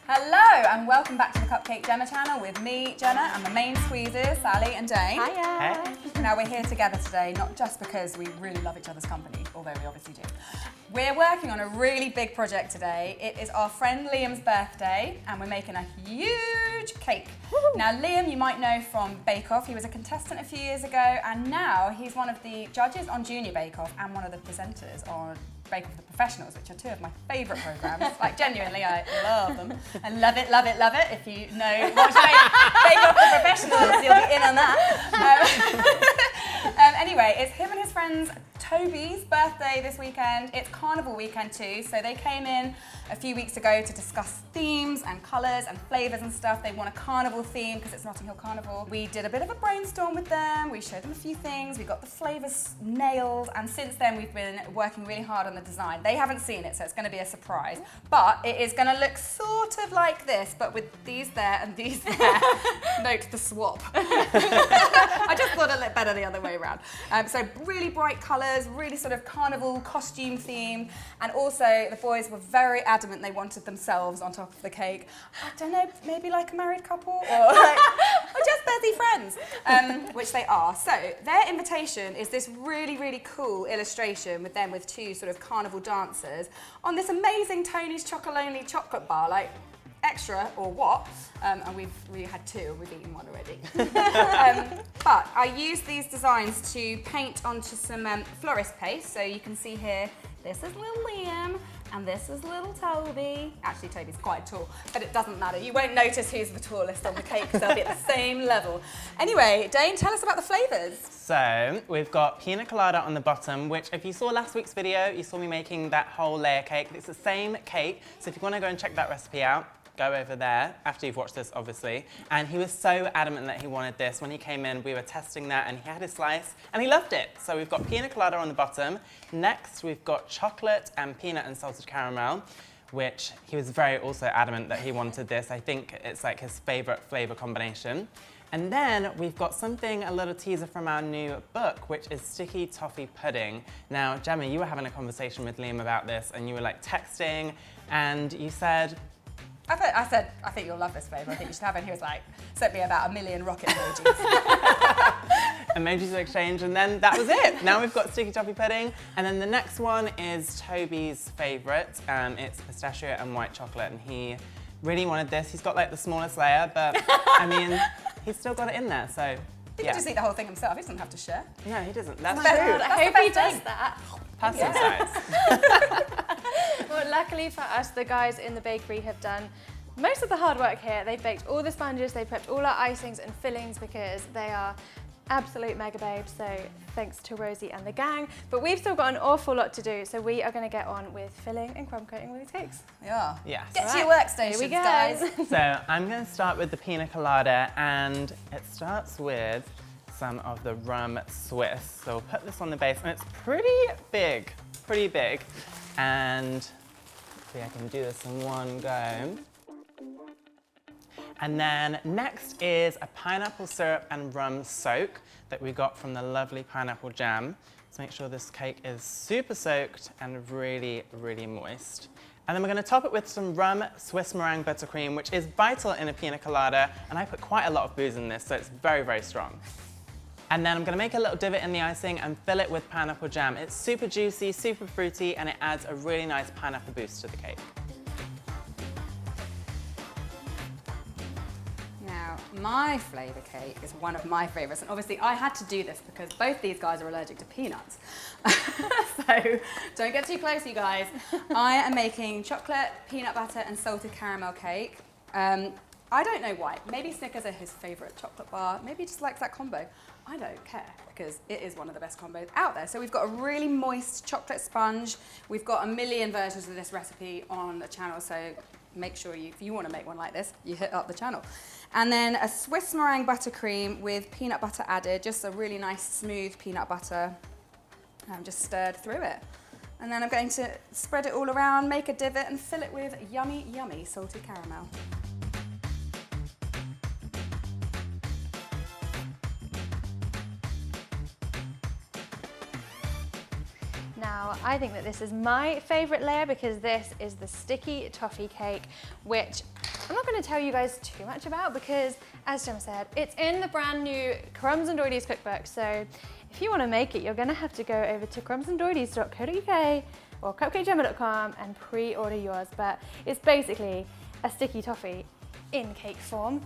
Hello and welcome back to the Cupcake Jemma channel with me, Jenna, and the main squeezers, Sally and Jane. Hiya. Hey. Now we're here together today, not just because we really love each other's company, although we obviously do. We're working on a really big project today. It is our friend Liam's birthday and we're making a huge cake. Woo-hoo. Now Liam you might know from Bake Off. He was a contestant a few years ago and now he's one of the judges on Junior Bake Off and one of the presenters on Bake Off the Professionals, which are two of my favourite programmes. Like genuinely, I love them. I love it, love it, love it. If you know watch Bake Off the Professionals, you'll be in on that. Anyway, it's him and his friends Tobi's birthday this weekend. It's Carnival weekend too, so they came in a few weeks ago to discuss themes and colours and flavours and stuff. They want a carnival theme because it's Notting Hill Carnival. We did a bit of a brainstorm with them, we showed them a few things, we got the flavours nailed, and since then we've been working really hard on the design. They haven't seen it, so it's going to be a surprise, but it is going to look sort of like this, but with these there and these there. Note the swap. I just thought it looked better the other way around. So really bright colours, really sort of carnival costume theme, and also the boys were very adamant they wanted themselves on top of the cake. I don't know, maybe like a married couple or just busy friends, which they are. So their invitation is this really, really cool illustration with them with two sort of carnival dancers on this amazing Tony's Chocolonely chocolate bar, like extra or what, and we had two, we've eaten one already. But I used these designs to paint onto some florist paste, so you can see here, this is little Liam, and this is little Tobi. Actually, Tobi's quite tall, but it doesn't matter. You won't notice who's the tallest on the cake because they'll be at the same level. Anyway, Dane, tell us about the flavours. So, we've got Pina Colada on the bottom, which if you saw last week's video, you saw me making that whole layer cake. It's the same cake, so if you want to go and check that recipe out, go over there after you've watched this, obviously. And he was so adamant that he wanted this. When he came in, we were testing that and he had his slice and he loved it. So we've got Pina Colada on the bottom. Next, we've got chocolate and peanut and salted caramel, which he was very also adamant that he wanted this. I think it's like his favorite flavor combination. And then we've got something, a little teaser from our new book, which is sticky toffee pudding. Now, Gemma, you were having a conversation with Liam about this and you were like texting and you said, I said, I think you'll love this flavour, I think you should have it. And he was like, sent me about 1 million rocket emojis. Emojis to exchange, and then that was it. Now we've got sticky toffee pudding, and then the next one is Tobi's favourite. It's pistachio and white chocolate, and he really wanted this. He's got like the smallest layer, but I mean, he's still got it in there, so He can just eat the whole thing himself, he doesn't have to share. No, he doesn't. That's true. I hope he does that. Personal size. Well, luckily for us, the guys in the bakery have done most of the hard work here. They've baked all the sponges, they've prepped all our icings and fillings because they are absolute mega babes, so thanks to Rosie and the gang. But we've still got an awful lot to do, so we are going to get on with filling and crumb coating all these cakes. Yeah. Yes. Get to your workstations, Here we go. guys. So I'm going to start with the pina colada, and it starts with some of the rum Swiss. So we'll put this on the base, and it's pretty big, and hopefully I can do this in one go. And then next is a pineapple syrup and rum soak that we got from the lovely pineapple jam. Let's make sure this cake is super soaked and really, really moist. And then we're going to top it with some rum Swiss meringue buttercream, which is vital in a pina colada, and I put quite a lot of booze in this, so it's very, very strong. And then I'm going to make a little divot in the icing and fill it with pineapple jam. It's super juicy, super fruity, and it adds a really nice pineapple boost to the cake. Now, my flavour cake is one of my favourites, and obviously I had to do this because both these guys are allergic to peanuts. So don't get too close, you guys. I am making chocolate, peanut butter and salted caramel cake. I don't know why. Maybe Snickers are his favourite chocolate bar. Maybe he just likes that combo. I don't care because it is one of the best combos out there. So we've got a really moist chocolate sponge. We've got 1 million versions of this recipe on the channel, so make sure if you want to make one like this, you hit up the channel. And then a Swiss meringue buttercream with peanut butter added, just a really nice smooth peanut butter, just stirred through it. And then I'm going to spread it all around, make a divot and fill it with yummy, yummy salted caramel. Now, I think that this is my favourite layer because this is the sticky toffee cake, which I'm not going to tell you guys too much about because, as Jim said, it's in the brand new Crumbs and Doilies cookbook. So if you want to make it, you're going to have to go over to crumbsanddoilies.co.uk or cupcakejemma.com and pre-order yours. But it's basically a sticky toffee in cake form.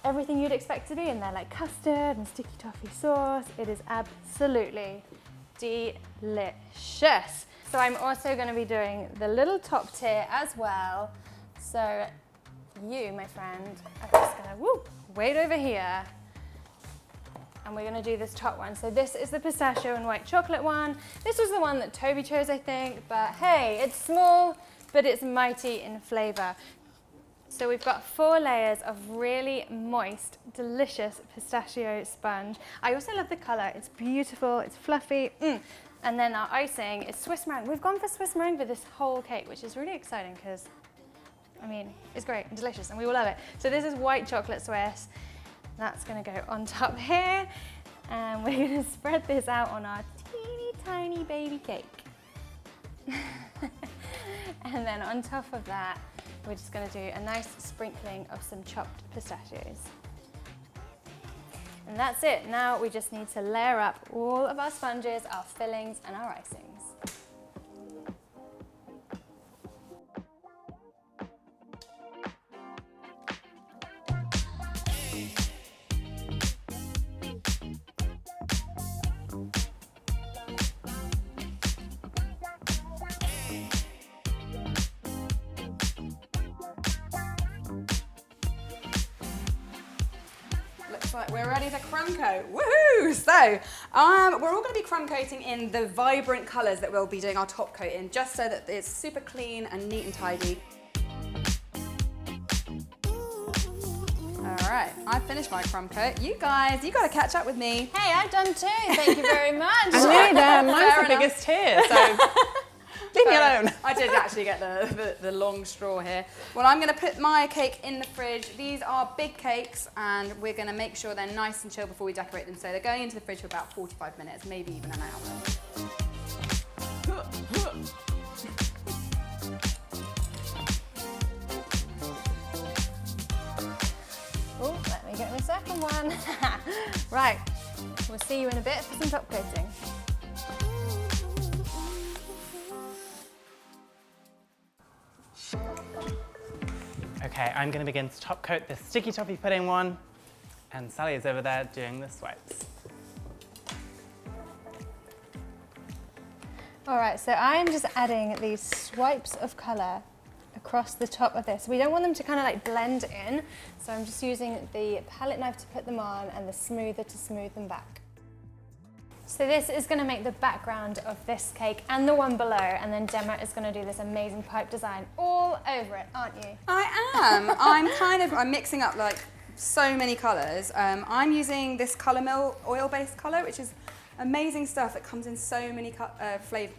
Everything you'd expect to be in there, like custard and sticky toffee sauce. It is absolutely delicious. So I'm also going to be doing the little top tier as well. So you, my friend, are just going to wait over here. And we're going to do this top one. So this is the pistachio and white chocolate one. This was the one that Toby chose, I think. But hey, it's small, but it's mighty in flavor. So we've got 4 layers of really moist, delicious pistachio sponge. I also love the color. It's beautiful, it's fluffy. And then our icing is Swiss meringue. We've gone for Swiss meringue for this whole cake, which is really exciting because, I mean, it's great and delicious and we will love it. So this is white chocolate Swiss. That's gonna go on top here. And we're gonna spread this out on our teeny tiny baby cake. And then on top of that, we're just gonna do a nice sprinkling of some chopped pistachios. And that's it. Now we just need to layer up all of our sponges, our fillings, and our icings. Like we're ready to crumb coat. Woohoo! So we're all going to be crumb coating in the vibrant colours that we'll be doing our top coat in, just so that it's super clean and neat and tidy. All right, I've finished my crumb coat. You guys, you got to catch up with me. Hey, I've done too. Thank you very much. I'm nearly there. Mine's the biggest here, so leave me alone. I did actually get the long straw here. Well, I'm going to put my cake in the fridge. These are big cakes and we're going to make sure they're nice and chilled before we decorate them. So they're going into the fridge for about 45 minutes, maybe even an hour. Oh, let me get my second one. Right, we'll see you in a bit for some top coating. Okay, I'm going to begin to top coat the sticky toffee pudding one, and Sally is over there doing the swipes. All right, so I'm just adding these swipes of colour across the top of this. We don't want them to kind of like blend in, so I'm just using the palette knife to put them on and the smoother to smooth them back. So this is going to make the background of this cake and the one below, and then Jemma is going to do this amazing pipe design all over it, aren't you? I am. I'm mixing up like so many colours. I'm using this Colour Mill oil-based colour, which is amazing stuff. It comes in so many flavours.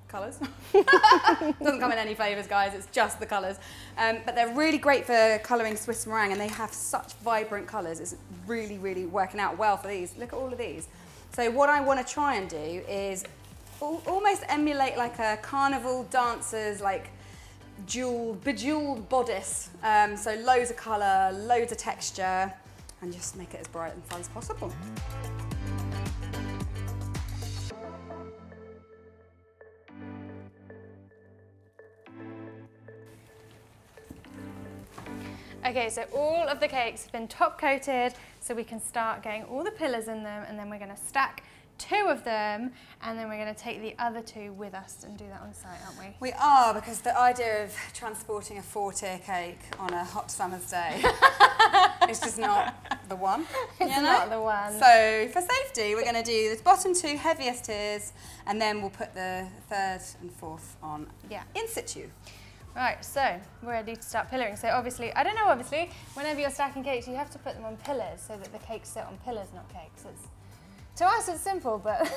Colours. Doesn't come in any flavours, guys, it's just the colours. But they're really great for colouring Swiss meringue, and they have such vibrant colours. It's really, really working out well for these. Look at all of these. So what I want to try and do is almost emulate like a carnival dancer's like bejeweled bodice. So loads of colour, loads of texture, and just make it as bright and fun as possible. Okay, so all of the cakes have been top coated, so we can start getting all the pillars in them, and then we're going to stack 2 of them, and then we're going to take the other 2 with us and do that on site, aren't we? We are, because the idea of transporting a 4-tier cake on a hot summer's day is just not the one. It's not the one. So for safety, we're going to do the bottom 2 heaviest tiers, and then we'll put the 3rd and 4th on in situ. Right, so we're ready to start pillaring. So obviously, whenever you're stacking cakes, you have to put them on pillars so that the cakes sit on pillars, not cakes. To us, it's simple, but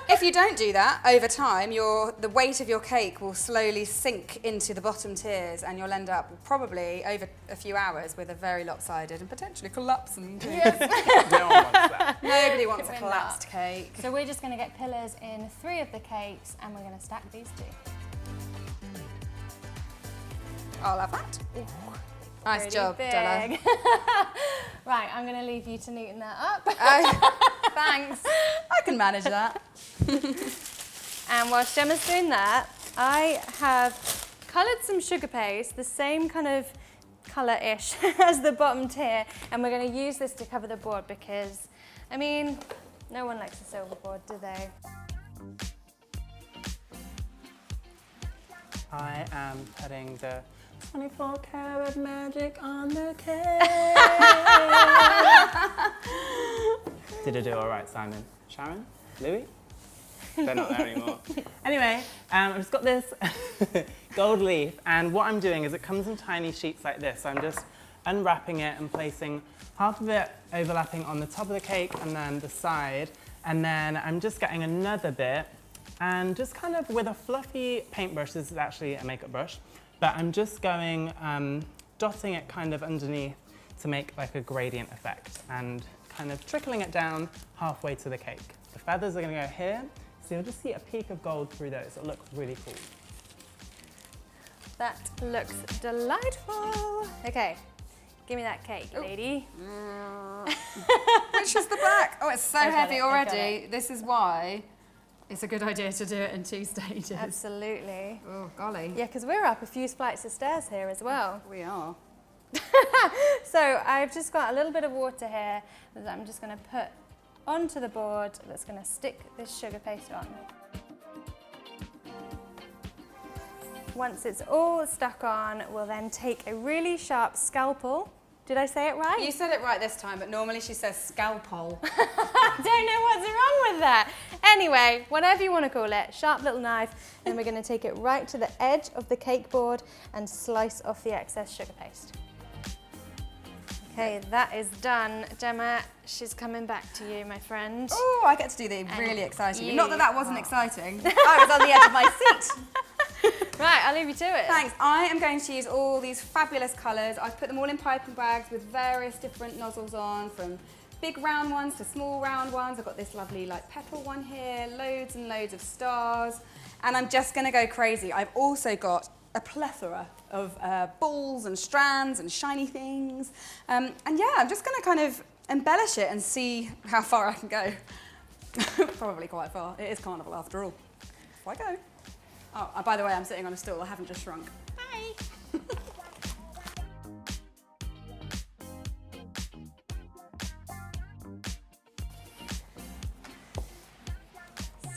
if you don't do that, over time, the weight of your cake will slowly sink into the bottom tiers, and you'll end up probably over a few hours with a very lopsided and potentially collapsing cake. yes. No one wants that. Nobody wants a We're collapsed not. cake. So we're just going to get pillars in 3 of the cakes, and we're going to stack these 2. I'll have that. Ooh. Nice Pretty job, big. Della. Right, I'm going to leave you to neaten that up. Thanks. I can manage that. And whilst Gemma's doing that, I have coloured some sugar paste, the same kind of colour-ish as the bottom tier, and we're going to use this to cover the board because, I mean, no one likes a silver board, do they? I am putting the 24 karat magic on the cake. Did I do all right, Simon? Sharon? Louis? They're not there anymore. Anyway, I've just got this gold leaf, and what I'm doing is it comes in tiny sheets like this. So I'm just unwrapping it and placing half of it overlapping on the top of the cake and then the side. And then I'm just getting another bit and just kind of with a fluffy paintbrush, this is actually a makeup brush, but I'm just going, dotting it kind of underneath to make like a gradient effect and kind of trickling it down halfway to the cake. The feathers are gonna go here, so you'll just see a peak of gold through those. It'll look really cool. That looks delightful. Okay, give me that cake, lady. Which is the back? Oh, it's so heavy I got already. This is why it's a good idea to do it in 2 stages. Absolutely. Oh, golly. Yeah, because we're up a few flights of stairs here as well. We are. So I've just got a little bit of water here that I'm just going to put onto the board that's going to stick this sugar paste on. Once it's all stuck on, we'll then take a really sharp scalpel. Did I say it right? You said it right this time, but normally she says scalpel. I don't know what's wrong with that. Anyway, whatever you want to call it, sharp little knife, and we're going to take it right to the edge of the cake board and slice off the excess sugar paste. Okay, that is done. Gemma, she's coming back to you, my friend. Oh, I get to do the really exciting. you Not that that wasn't exciting. I was on the edge of my seat. Right, I'll leave you to it. Thanks. I am going to use all these fabulous colours. I've put them all in piping bags with various different nozzles on, from big round ones to small round ones. I've got this lovely like petal one here, loads and loads of stars. And I'm just going to go crazy. I've also got a plethora of balls and strands and shiny things. And yeah, I'm just going to kind of embellish it and see how far I can go. Probably quite far. It is Carnival after all. Off I go. Oh, by the way, I'm sitting on a stool. I haven't just shrunk. Hi.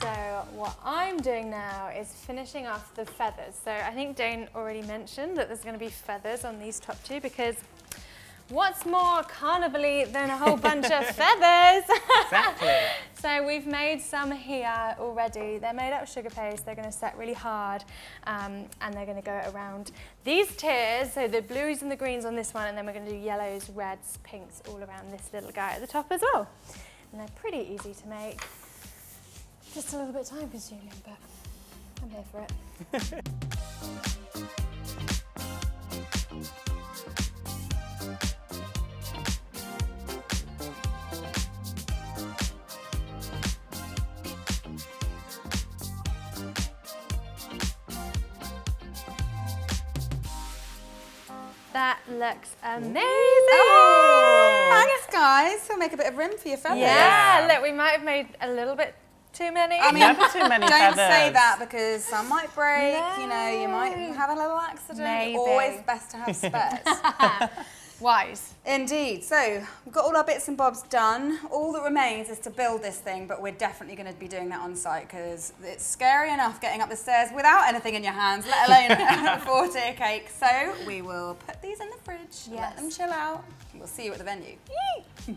So what I'm doing now is finishing off the feathers. So I think Dane already mentioned that there's going to be feathers on these top two because what's more carnival-y than a whole bunch of feathers? Exactly. So we've made some here already. They're made out of sugar paste. They're going to set really hard and they're going to go around these tiers. So the blues and the greens on this one, and then we're going to do yellows, reds, pinks all around this little guy at the top as well. And they're pretty easy to make. Just a little bit time consuming, but I'm here for it. That looks amazing! Oh, thanks, guys. We'll make a bit of room for your feathers. Yeah, look, we might have made a little bit too many. I mean, Never too many don't feathers. say that because some might break, No. you know, you might have a little accident. Maybe. Always best to have spares. Wise. Indeed. So we've got all our bits and bobs done. All that remains is to build this thing, but we're definitely going to be doing that on site because it's scary enough getting up the stairs without anything in your hands, let alone a 4-tier cake. So we will put these in the fridge, let them chill out, and we'll see you at the venue. Yay!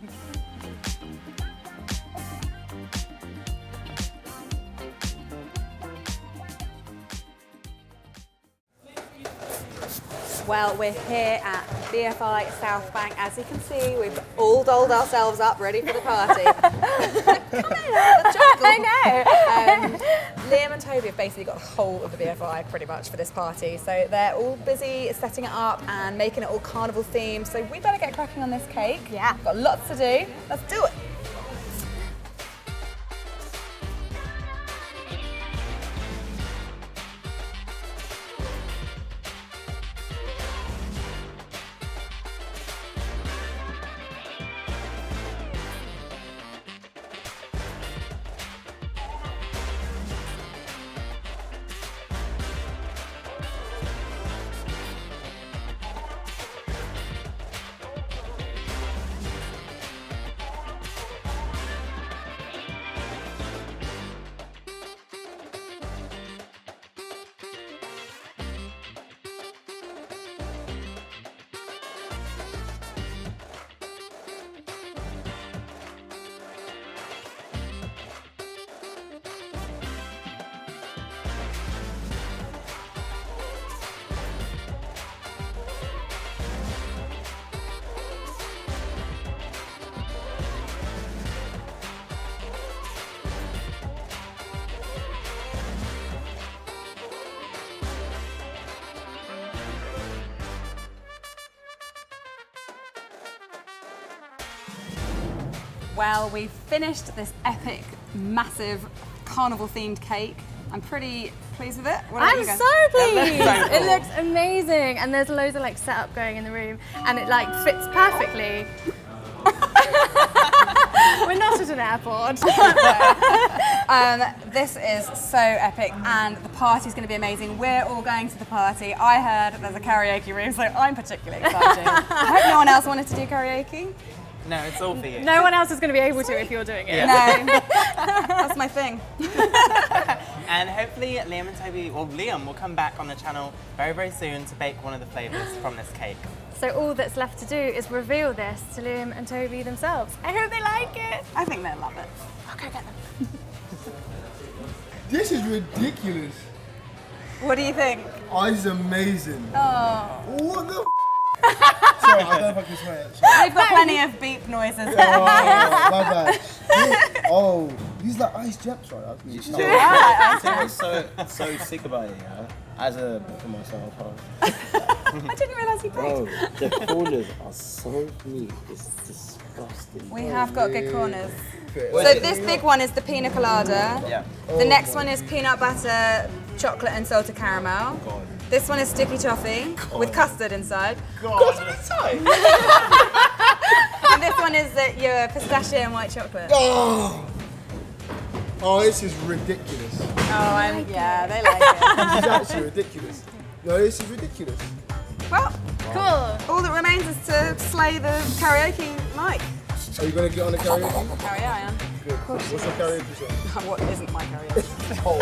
Well, we're here at BFI South Bank. As you can see, we've all dolled ourselves up, ready for the party. Come in, I know. Liam and Tobi have basically got the whole of the BFI pretty much for this party. So they're all busy setting it up and making it all carnival themed. So we better get cracking on this cake. Yeah. Got lots to do. Let's do it. Well, we've finished this epic, massive, carnival-themed cake. I'm pretty pleased with it. What about I'm you guys? so pleased. so cool. It looks amazing, and there's loads of like setup going in the room, and it like fits perfectly. We're not at an airport. This is so epic, and the party's going to be amazing. We're all going to the party. I heard there's a karaoke room, so I'm particularly excited. I hope no one else wanted to do karaoke. No, it's all for you. No one else is going to be able to if you're doing it. Yeah. No, that's my thing. And hopefully Liam and Toby, or Liam, will come back on the channel very, very soon to bake one of the flavours from this cake. So all that's left to do is reveal this to Liam and Toby themselves. I hope they like it. I think they'll love it. I'll go get them. This is ridiculous. What do you think? Oh, this is amazing. Oh. What the Sorry, I don't know if I can swear. Sorry. We've got plenty of beep noises. Oh, my bad. Oh, these are like ice gems, right? What's so sick about it, yeah? As a for myself, I didn't realise you baked. bro, the corners are so neat. It's disgusting. We have got good corners. Where's So it? this big one is the Pina Colada. Yeah. The next one is peanut butter, chocolate and salted caramel. God. This one is sticky toffee with custard inside. God, inside. And this one is your pistachio and white chocolate. Oh, this is ridiculous. Yeah, they like it. This is actually ridiculous. No, this is ridiculous. Well, Cool. all that remains is to slay the karaoke mic. Are you going to get on the karaoke? Oh yeah, I am. Good. What's your karaoke song? What isn't my karaoke? Oh.